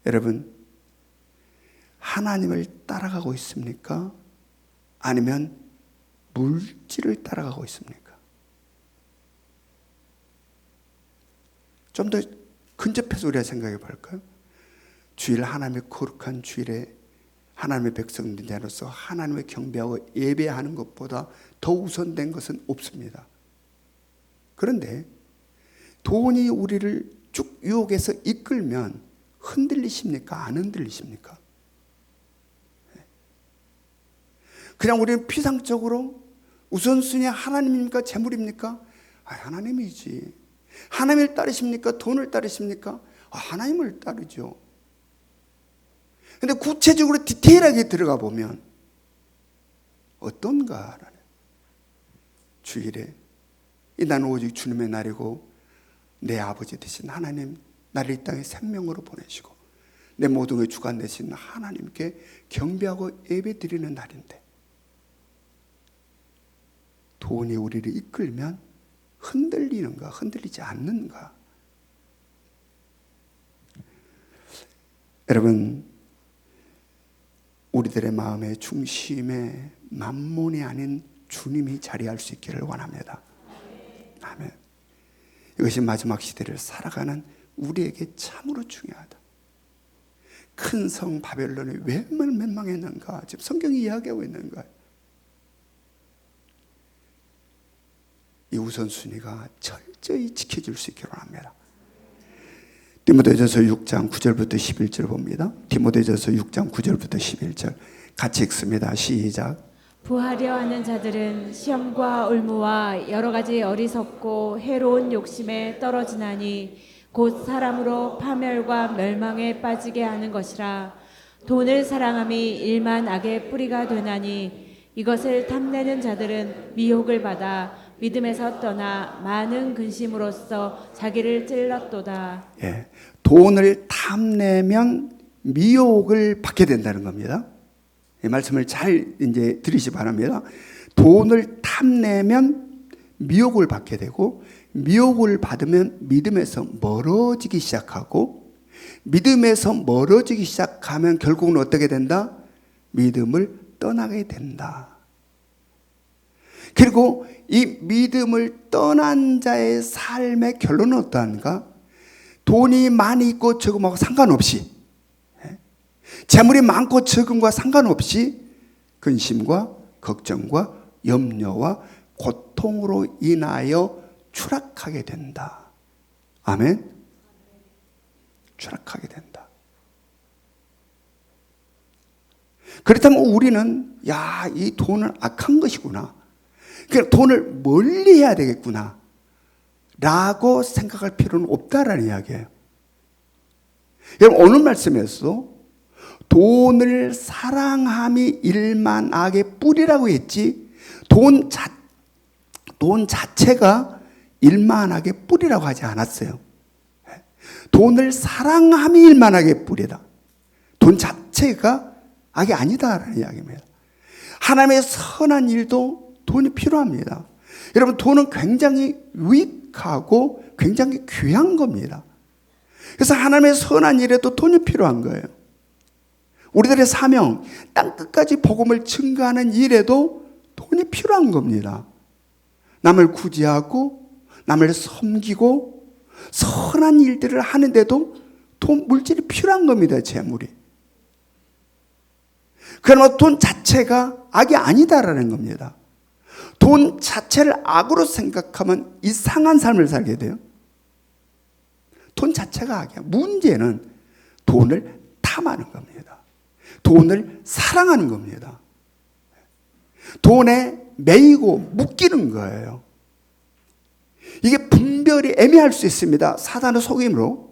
여러분, 하나님을 따라가고 있습니까? 아니면 물질을 따라가고 있습니까? 좀 더 근접해서 우리가 생각해 볼까요? 주일, 하나님의 거룩한 주일에 하나님의 백성들로서 하나님을 경배하고 예배하는 것보다 더 우선된 것은 없습니다. 그런데 돈이 우리를 쭉 유혹해서 이끌면 흔들리십니까? 안 흔들리십니까? 그냥 우리는 피상적으로 우선순위 하나님입니까? 재물입니까? 하나님이지. 하나님을 따르십니까? 돈을 따르십니까? 하나님을 따르죠. 근데 구체적으로 디테일하게 들어가 보면 어떤가라는, 주일에 나는 오직 주님의 날이고 내 아버지 되신 하나님 나를 이 땅에 생명으로 보내시고 내 모든 걸 주관 되신 하나님께 경배하고 예배 드리는 날인데, 돈이 우리를 이끌면 흔들리는가 흔들리지 않는가? 여러분, 우리들의 마음의 중심에 만몬이 아닌 주님이 자리할 수 있기를 원합니다. 아멘. 이것이 마지막 시대를 살아가는 우리에게 참으로 중요하다. 큰 성 바벨론이 왜 멸망했는가? 지금 성경이 이야기하고 있는 거예요. 이 우선순위가 철저히 지켜질 수 있기를 원합니다. 디모데전서 6장 9절부터 11절 봅니다. 디모데전서 6장 9절부터 11절 같이 읽습니다. 시작. 부하려 하는 자들은 시험과 올무와 여러 가지 어리석고 해로운 욕심에 떨어지나니 곧 사람으로 파멸과 멸망에 빠지게 하는 것이라. 돈을 사랑함이 일만 악의 뿌리가 되나니 이것을 탐내는 자들은 미혹을 받아 믿음에서 떠나 많은 근심으로써 자기를 찔렀도다. 예, 돈을 탐내면 미혹을 받게 된다는 겁니다. 이 말씀을 잘 이제 들으시기 바랍니다. 돈을 탐내면 미혹을 받게 되고, 미혹을 받으면 믿음에서 멀어지기 시작하고, 믿음에서 멀어지기 시작하면 결국은 어떻게 된다? 믿음을 떠나게 된다. 그리고 이 믿음을 떠난 자의 삶의 결론은 어떠한가? 돈이 많이 있고 적음하고 상관없이, 재물이 많고 적음과 상관없이 근심과 걱정과 염려와 고통으로 인하여 추락하게 된다. 아멘? 추락하게 된다. 그렇다면 우리는 이 돈은 악한 것이구나, 그러니까 돈을 멀리 해야 되겠구나 라고 생각할 필요는 없다라는 이야기예요. 여러분, 오늘 말씀에서 돈을 사랑함이 일만 악의 뿌리라고 했지, 돈 자체가 일만 악의 뿌리라고 하지 않았어요. 돈을 사랑함이 일만 악의 뿌리다. 돈 자체가 악이 아니다라는 이야기입니다. 하나님의 선한 일도 돈이 필요합니다. 여러분, 돈은 굉장히 유익하고 굉장히 귀한 겁니다. 그래서 하나님의 선한 일에도 돈이 필요한 거예요. 우리들의 사명, 땅끝까지 복음을 증거하는 일에도 돈이 필요한 겁니다. 남을 구제하고 남을 섬기고 선한 일들을 하는데도 돈, 물질이 필요한 겁니다. 재물이. 그러나 돈 자체가 악이 아니다라는 겁니다. 돈 자체를 악으로 생각하면 이상한 삶을 살게 돼요. 돈 자체가 악이야. 문제는 돈을 탐하는 겁니다. 돈을 사랑하는 겁니다. 돈에 매이고 묶이는 거예요. 이게 분별이 애매할 수 있습니다. 사단의 속임으로.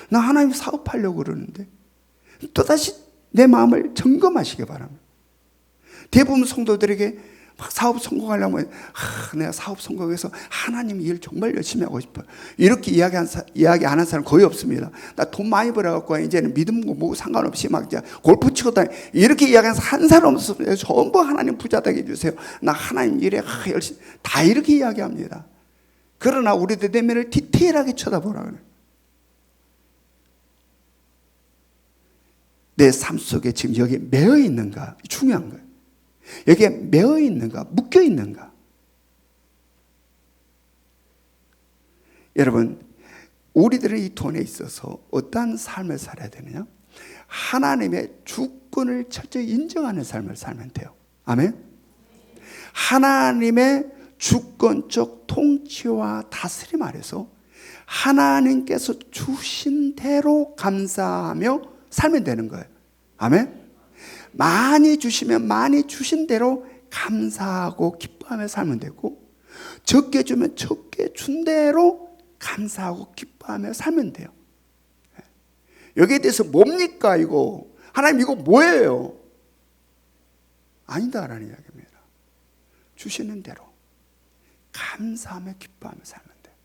나 하나님 사업하려고 그러는데 또다시 내 마음을 점검하시기 바랍니다. 대부분 성도들에게 막 사업 성공하려면 내가 사업 성공해서 하나님 일 정말 열심히 하고 싶어요. 이렇게 이야기 안 한 사람 거의 없습니다. 나 돈 많이 벌어갖고 이제는 믿음고 뭐 상관없이 막 이제 골프 치고 다니 이렇게 이야기하는 한 사람 없습니다. 전부 하나님 부자 되게 해주세요. 나 하나님 일에 열심히 다 이렇게 이야기합니다. 그러나 우리들 내면을 디테일하게 쳐다보라 그래요. 내 삶 속에 지금 여기 매여 있는가? 중요한 거예요. 여기에 매여 있는가? 묶여 있는가? 여러분, 우리들은 이 돈에 있어서 어떠한 삶을 살아야 되느냐? 하나님의 주권을 철저히 인정하는 삶을 살면 돼요. 아멘? 하나님의 주권적 통치와 다스림 아래서 하나님께서 주신 대로 감사하며 살면 되는 거예요. 아멘? 많이 주시면 많이 주신 대로 감사하고 기뻐하며 살면 되고, 적게 주면 적게 준 대로 감사하고 기뻐하며 살면 돼요. 여기에 대해서 뭡니까 이거? 하나님 이거 뭐예요? 아니다라는 이야기입니다. 주시는 대로 감사하며 기뻐하며 살면 돼요.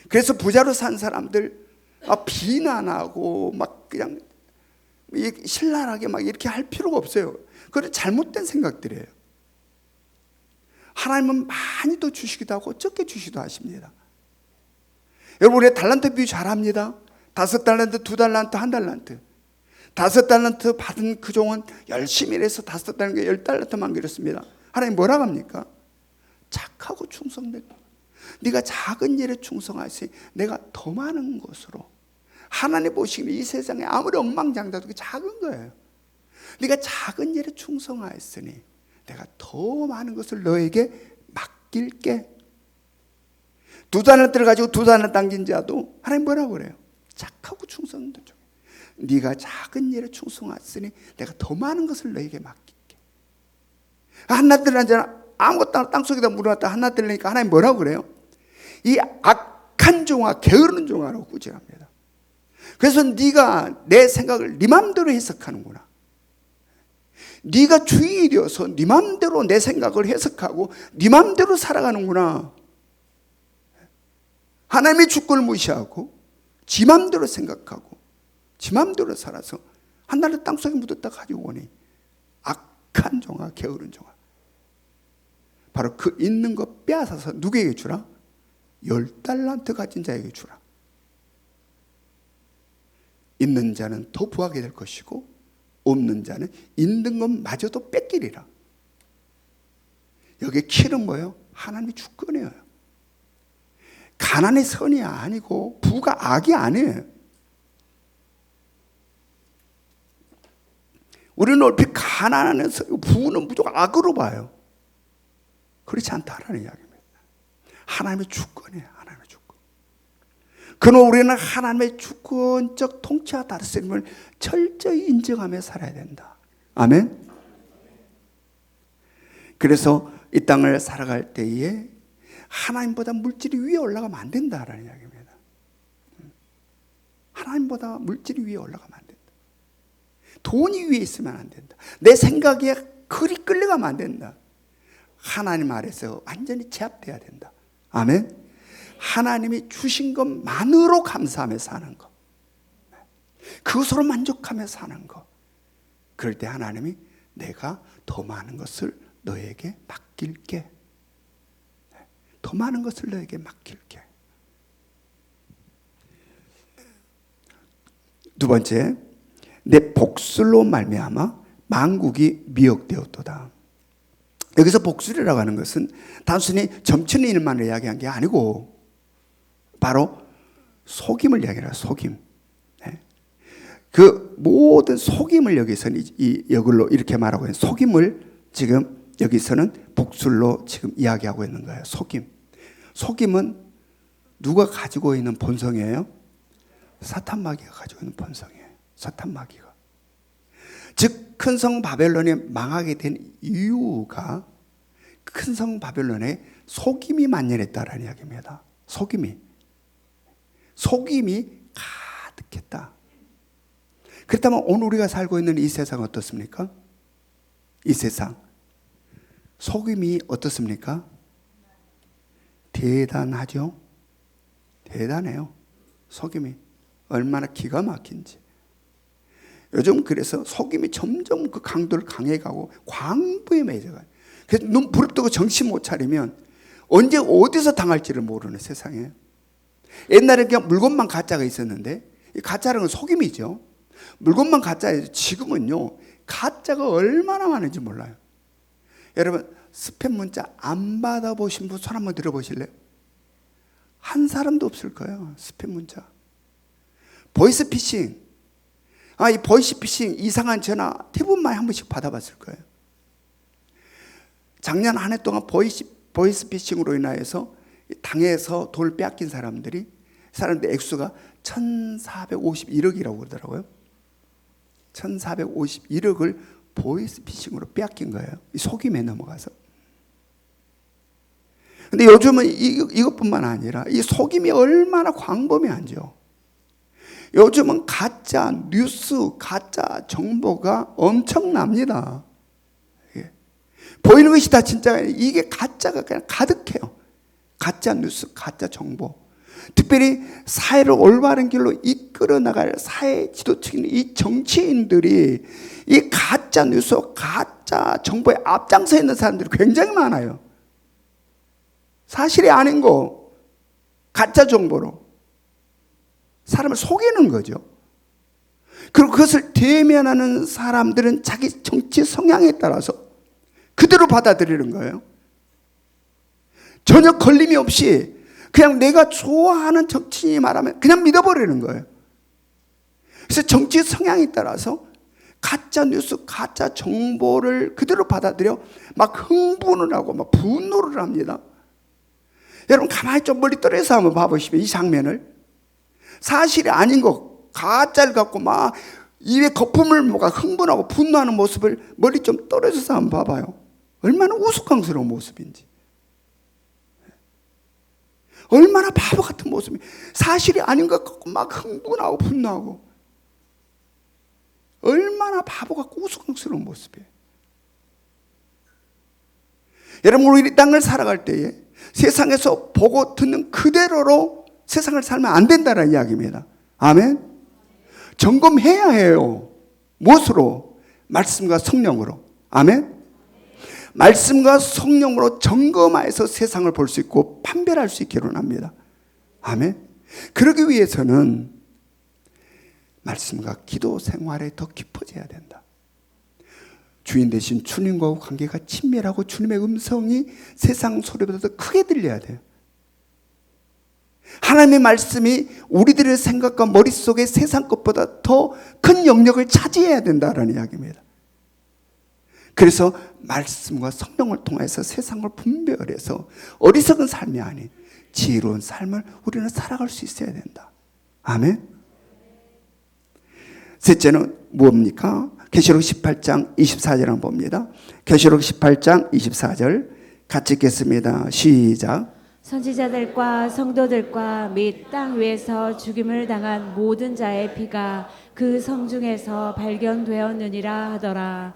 그래서 부자로 산 사람들 비난하고 막 그냥 신랄하게 막 이렇게 할 필요가 없어요. 그건 잘못된 생각들이에요. 하나님은 많이 더 주시기도 하고 적게 주시기도 하십니다. 여러분, 우리 달란트 비유 잘합니다. 5달란트, 2달란트, 1달란트. 5달란트 받은 그 종은 열심히 일해서 5달란트, 10달란트만 그렸습니다. 하나님 뭐라고 합니까? 착하고 충성되고 네가 작은 일에 충성하시 내가 더 많은 것으로. 하나님 보시기에 이 세상에 아무리 엉망장자도 작은 거예요. 네가 작은 일에 충성하였으니 내가 더 많은 것을 너에게 맡길게. 2달란트를 가지고 2달란트 당긴 자도 하나님 뭐라고 그래요? 착하고 충성된 종. 네가 작은 일에 충성하였으니 내가 더 많은 것을 너에게 맡길게. 한나들 한 자는 아무것도 땅속에다 물어놨다 한나들 내니까 하나님 뭐라고 그래요? 이 악한 종아, 게으른 종아라고 꾸짖합니다. 그래서 네가 내 생각을 네 맘대로 해석하는구나. 네가 주인이 되어서 네 맘대로 내 생각을 해석하고 네 맘대로 살아가는구나. 하나님의 주권을 무시하고 지 맘대로 생각하고 지 맘대로 살아서 한나를 땅속에 묻었다 가지고 오니 악한 종아, 게으른 종아. 바로 그 있는 거 빼앗아서 누구에게 주라? 10달란트 가진 자에게 주라. 있는 자는 더 부하게 될 것이고 없는 자는 있는 것마저도 뺏기리라. 여기 키는 뭐예요? 하나님의 주권이에요. 가난의 선이 아니고 부가 악이 아니에요. 우리는 얼핏 가난한 부는 무조건 악으로 봐요. 그렇지 않다라는 이야기입니다. 하나님의 주권이에요. 하나님의 주권. 그러나 우리는 하나님의 주권적 통치와 다스림을 철저히 인정하며 살아야 된다. 아멘. 그래서 이 땅을 살아갈 때에 하나님보다 물질이 위에 올라가면 안 된다라는 이야기입니다. 하나님보다 물질이 위에 올라가면 안 된다. 돈이 위에 있으면 안 된다. 내 생각에 그리 끌려가면 안 된다. 하나님 아래서 완전히 제압돼야 된다. 아멘. 하나님이 주신 것만으로 감사하며 사는 것, 그것으로 만족하며 사는 것. 그럴 때 하나님이 내가 더 많은 것을 너에게 맡길게. 더 많은 것을 너에게 맡길게. 두 번째, 내 복술로 말미암아 만국이 미혹되었도다. 여기서 복술이라고 하는 것은 단순히 점치는 일만을 이야기한 게 아니고 바로 속임을 이야기해요. 속임. 그 모든 속임을 여기서는 이걸로 이렇게 말하고 있는 속임을 지금 여기서는 복술로 지금 이야기하고 있는 거예요. 속임. 속임은 누가 가지고 있는 본성이에요? 사탄 마귀가 가지고 있는 본성이에요. 사탄 마귀가. 즉 큰 성 바벨론이 망하게 된 이유가 큰 성 바벨론에 속임이 만연했다라는 이야기입니다. 속임이 가득했다. 그렇다면 오늘 우리가 살고 있는 이 세상 어떻습니까? 이 세상 속임이 어떻습니까? 대단하죠? 대단해요. 속임이 얼마나 기가 막힌지. 요즘 그래서 속임이 점점 그 강도를 강해가고 광부에 매져가요. 그래서 눈 부릅뜨고 정신 못 차리면 언제 어디서 당할지를 모르는 세상이에요. 옛날에 그냥 물건만 가짜가 있었는데 이 가짜라는 건 속임이죠. 물건만 가짜예요. 지금은요 가짜가 얼마나 많은지 몰라요. 여러분 스팸 문자 안 받아보신 분 손 한번 들어보실래요? 한 사람도 없을 거예요. 스팸 문자. 보이스피싱. 이 보이스피싱 이상한 전화 대부분 한 번씩 받아봤을 거예요. 작년 한 해 동안 보이스피싱으로 인하여서 당해서 돈을 빼앗긴 사람들 액수가 1451억이라고 그러더라고요. 1451억을 보이스피싱으로 빼앗긴 거예요. 이 속임에 넘어가서. 근데 요즘은 이것뿐만 아니라 이 속임이 얼마나 광범위한지요. 요즘은 가짜 뉴스, 가짜 정보가 엄청납니다. 보이는 것이 다 진짜 이게 가짜가 그냥 가득해요. 가짜 뉴스, 가짜 정보. 특별히 사회를 올바른 길로 이끌어 나갈 사회 지도층인 이 정치인들이 이 가짜 뉴스, 가짜 정보에 앞장서 있는 사람들이 굉장히 많아요. 사실이 아닌 거 가짜 정보로 사람을 속이는 거죠. 그리고 그것을 대면하는 사람들은 자기 정치 성향에 따라서 그대로 받아들이는 거예요. 전혀 걸림이 없이 그냥 내가 좋아하는 정치인이 말하면 그냥 믿어버리는 거예요. 그래서 정치 성향에 따라서 가짜 뉴스, 가짜 정보를 그대로 받아들여 막 흥분을 하고 막 분노를 합니다. 여러분 가만히 좀 멀리 떨어져서 한번 봐보시면 이 장면을 사실이 아닌 거 가짜를 갖고 막 입에 거품을 뭐가 흥분하고 분노하는 모습을 멀리 좀 떨어져서 한번 봐봐요. 얼마나 우스꽝스러운 모습인지. 얼마나 바보 같은 모습이 사실이 아닌 것 같고 막 흥분하고 분노하고 얼마나 바보 같고 우스꽝스러운 모습이에요. 여러분 우리 이 땅을 살아갈 때에 세상에서 보고 듣는 그대로로 세상을 살면 안 된다는 이야기입니다. 아멘. 점검해야 해요. 무엇으로? 말씀과 성령으로. 아멘. 말씀과 성령으로 점검하여서 세상을 볼 수 있고 판별할 수 있기로 합니다. 아멘. 그러기 위해서는 말씀과 기도 생활에 더 깊어져야 된다. 주인 대신 주님과 관계가 친밀하고 주님의 음성이 세상 소리보다 더 크게 들려야 돼요. 하나님의 말씀이 우리들의 생각과 머릿속에 세상 것보다 더 큰 영역을 차지해야 된다는 이야기입니다. 그래서 말씀과 성령을 통해서 세상을 분별해서 어리석은 삶이 아닌 지혜로운 삶을 우리는 살아갈 수 있어야 된다. 아멘. 셋째는 뭡니까? 계시록 18장 24절 한번 봅니다. 계시록 18장 24절 같이 읽겠습니다. 시작. 선지자들과 성도들과 및 땅 위에서 죽임을 당한 모든 자의 피가 그 성중에서 발견되었느니라 하더라.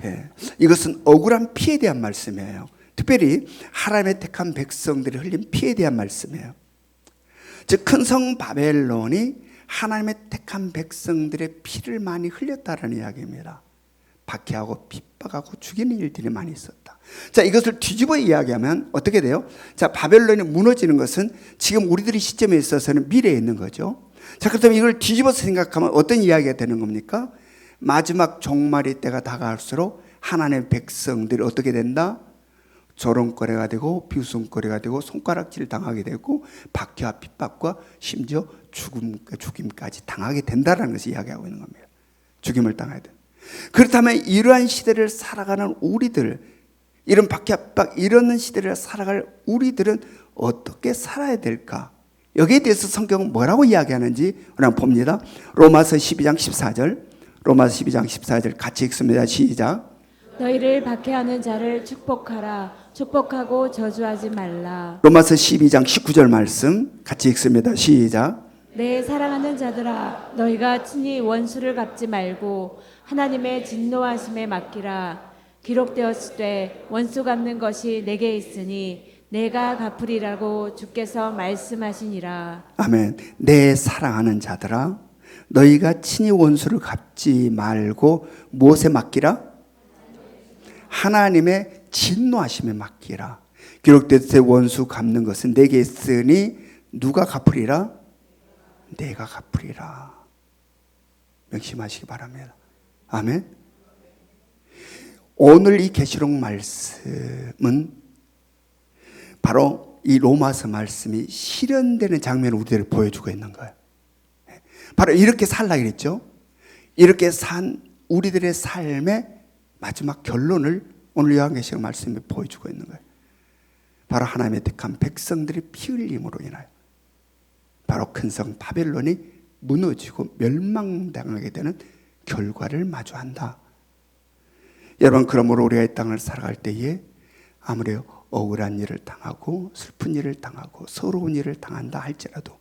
이것은 억울한 피에 대한 말씀이에요. 특별히 하나님의 택한 백성들이 흘린 피에 대한 말씀이에요. 즉 큰 성 바벨론이 하나님의 택한 백성들의 피를 많이 흘렸다는 이야기입니다. 박해하고 핍박하고 죽이는 일들이 많이 있었다. 자, 이것을 뒤집어 이야기하면 어떻게 돼요? 자, 바벨론이 무너지는 것은 지금 우리들의 시점에 있어서는 미래에 있는 거죠. 자, 그렇다면 이걸 뒤집어서 생각하면 어떤 이야기가 되는 겁니까? 마지막 종말의 때가 다가갈수록 하나님의 백성들이 어떻게 된다? 조롱거리가 되고 비웃음거리가 되고 손가락질 당하게 되고 박해와 핍박과 심지어 죽임까지 당하게 된다는 것을 이야기하고 있는 겁니다. 죽임을 당해야 돼. 그렇다면 이러한 시대를 살아가는 우리들, 이런 박해 핍박 이런 시대를 살아갈 우리들은 어떻게 살아야 될까? 여기에 대해서 성경은 뭐라고 이야기하는지 우리가 봅니다. 로마서 12장 14절, 로마서 12장 14절 같이 읽습니다. 시작. 너희를 박해하는 자를 축복하라. 축복하고 저주하지 말라. 로마서 12장 19절 말씀 같이 읽습니다. 시작. 내 사랑하는 자들아, 너희가 친히 원수를 갚지 말고 하나님의 진노하심에 맡기라. 기록되었으되 원수 갚는 것이 내게 있으니 내가 갚으리라고 주께서 말씀하시니라. 아멘. 내 사랑하는 자들아, 너희가 친히 원수를 갚지 말고 무엇에 맡기라? 하나님의 진노하심에 맡기라. 기록되었을 때 원수 갚는 것은 내게 있으니 누가 갚으리라? 내가 갚으리라. 명심하시기 바랍니다. 아멘. 오늘 이 계시록 말씀은 바로 이 로마서 말씀이 실현되는 장면을 우리들을 보여주고 있는 거예요. 바로 이렇게 살라 그랬죠. 이렇게 산 우리들의 삶의 마지막 결론을 오늘 요한계시록 말씀이 보여주고 있는 거예요. 바로 하나님의 택한 백성들의 피 흘림으로 인하여 바로 큰 성 바벨론이 무너지고 멸망당하게 되는 결과를 마주한다. 여러분, 그러므로 우리가 이 땅을 살아갈 때에 아무리 억울한 일을 당하고 슬픈 일을 당하고 서러운 일을 당한다 할지라도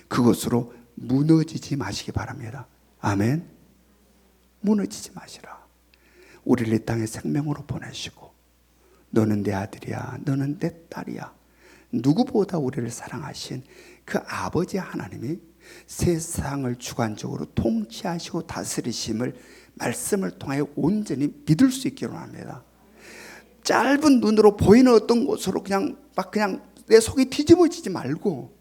그것으로 무너지지 마시기 바랍니다. 아멘. 무너지지 마시라. 우리를 이 땅에 생명으로 보내시고 너는 내 아들이야, 너는 내 딸이야, 누구보다 우리를 사랑하신 그 아버지 하나님이 세상을 주관적으로 통치하시고 다스리심을 말씀을 통하여 온전히 믿을 수 있기로 합니다. 짧은 눈으로 보이는 어떤 곳으로 그냥 내 속이 뒤집어지지 말고,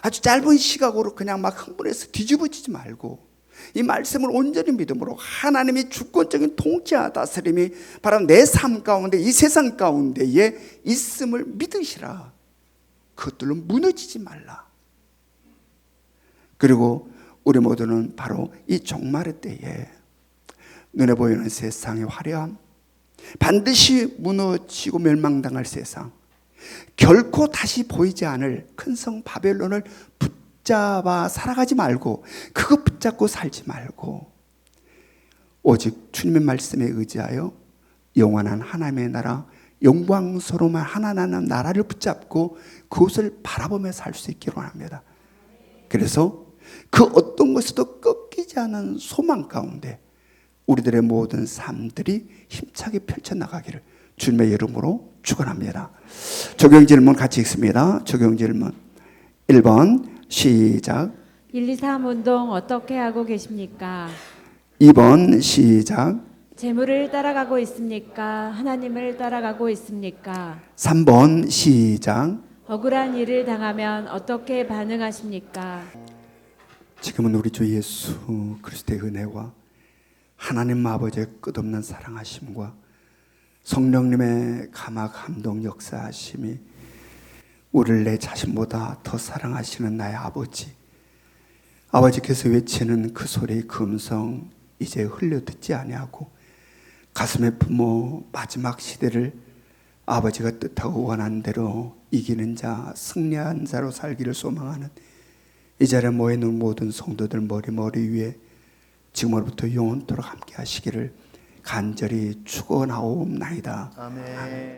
아주 짧은 시각으로 그냥 막 흥분해서 뒤집어지지 말고, 이 말씀을 온전히 믿음으로 하나님이 주권적인 통치와 다스림이 바로 내 삶 가운데 이 세상 가운데에 있음을 믿으시라. 그것들로 무너지지 말라. 그리고 우리 모두는 바로 이 종말의 때에 눈에 보이는 세상의 화려함, 반드시 무너지고 멸망당할 세상, 결코 다시 보이지 않을 큰 성 바벨론을 붙잡아 살아가지 말고, 그거 붙잡고 살지 말고 오직 주님의 말씀에 의지하여 영원한 하나님의 나라, 영광스러운 하나님 나라를 붙잡고 그것을 바라보며 살 수 있기로 합니다. 그래서 그 어떤 것에도 꺾이지 않은 소망 가운데 우리들의 모든 삶들이 힘차게 펼쳐나가기를 주님의 이름으로 축원합니다. 적용 질문 같이 읽습니다. 적용 질문 1번 시작. 1, 2, 3 운동 어떻게 하고 계십니까? 2번 시작. 재물을 따라가고 있습니까? 하나님을 따라가고 있습니까? 3번 시작. 억울한 일을 당하면 어떻게 반응하십니까? 지금은 우리 주 예수 그리스도의 은혜와 하나님 아버지의 끝없는 사랑하심과 성령님의 감화 감동 역사하심이 우리를 내 자신보다 더 사랑하시는 나의 아버지께서 외치는 그 소리, 그 음성 이제 흘려듣지 아니하고 가슴에 품어 마지막 시대를 아버지가 뜻하고 원하는 대로 이기는 자, 승리한 자로 살기를 소망하는 이 자리에 모여있는 모든 성도들 머리 위에 지금으로부터 영원토록 함께 하시기를 간절히 축원하옵나이다. 아멘.